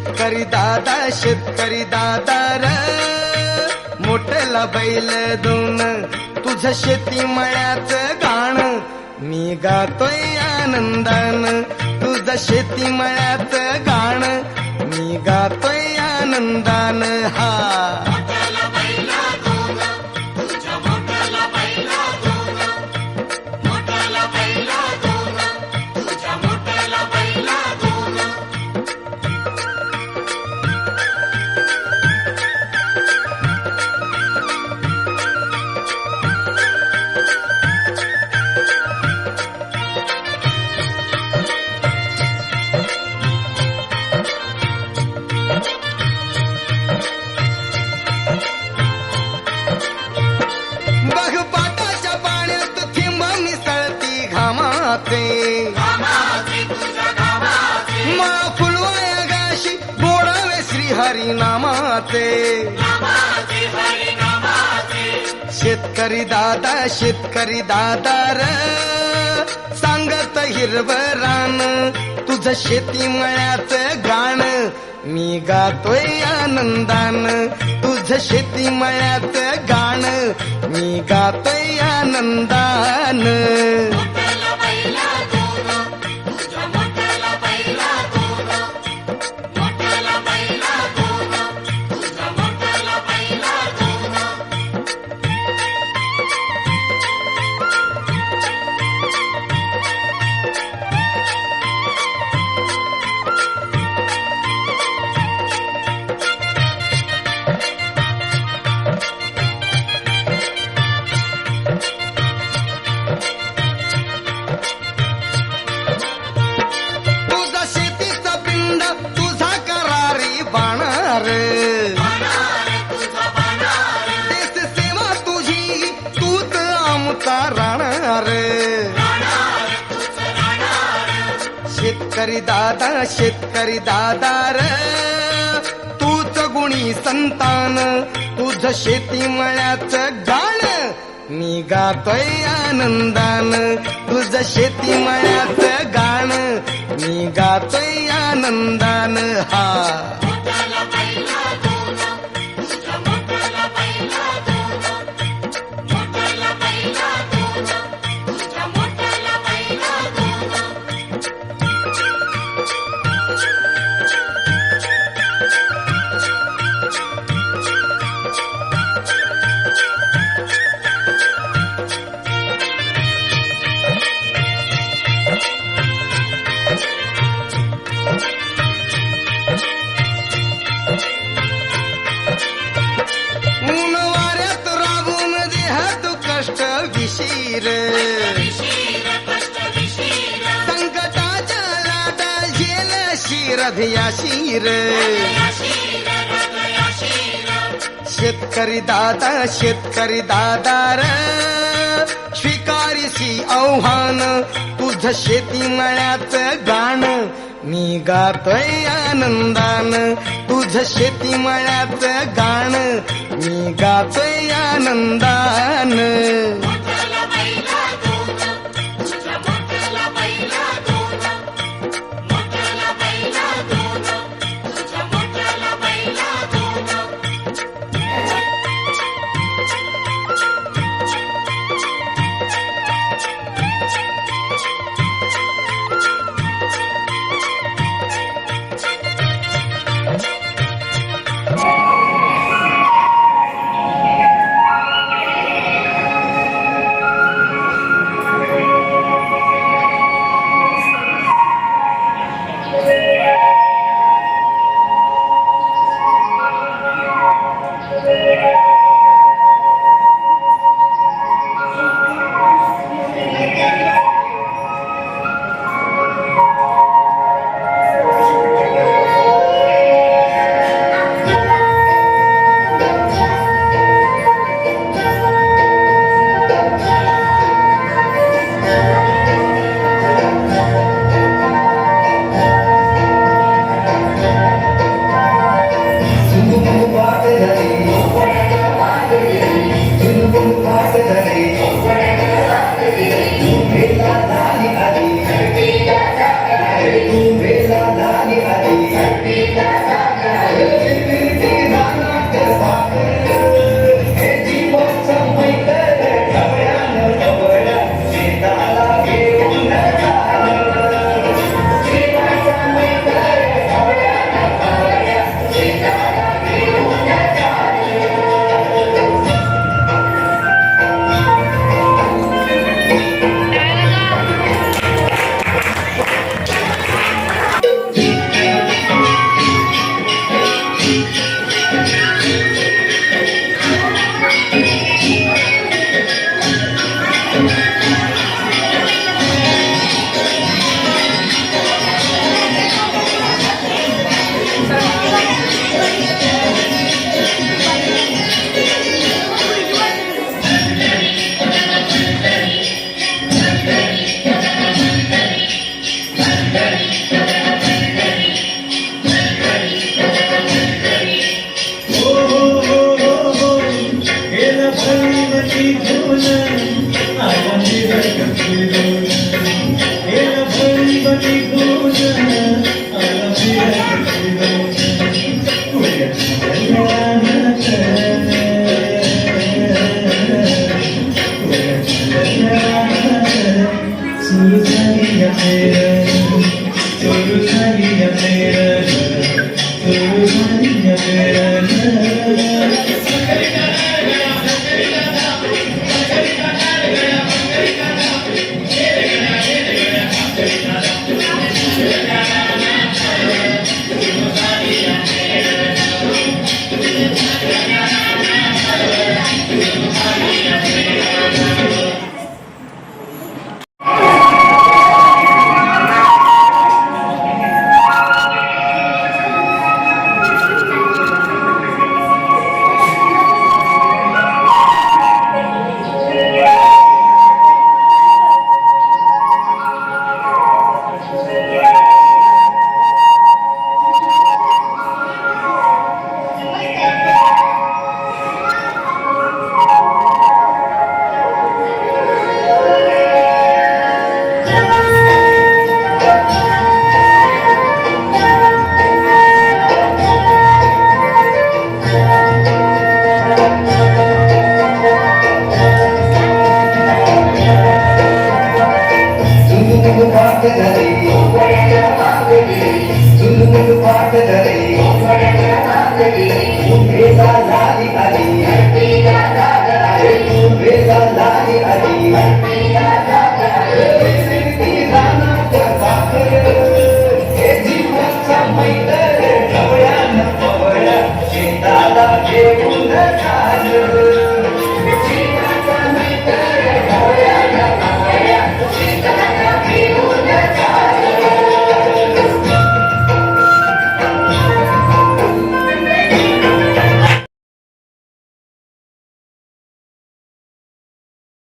शेतकरी दादा र मोठला बैल दोन तुझं शेती मळ्याचं गाण मी गातोय आनंदान तुझं शेती मळ्याचं गाण मी गातोय आनंदान हा मा फुलवाया गाशी बोडावे श्री हरिनामाचे शेतकरी दादा र सांगत हिरवं रान तुझं शेती मळ्याचं गाण मी गातोय आनंदान तुझं शेती मळ्याचं गाण मी गातोय आनंदान शेतकरी दादा र तूच गुणी संतान तुझं शेती मळ्याचं गाण मी गातोय आनंदान तुझं शेती मळ्याचं गाण मी गातोय आनंदान हा संकटाच्या लाटा झेल शिरभयाशीर शेतकरी दादा र स्वीकारिसी आव्हान तुझं शेती मळ्याचं गाण मी गातोय आनंदान तुझं शेती मळ्याचं गाण मी गातोय आनंदान शेताला घेऊन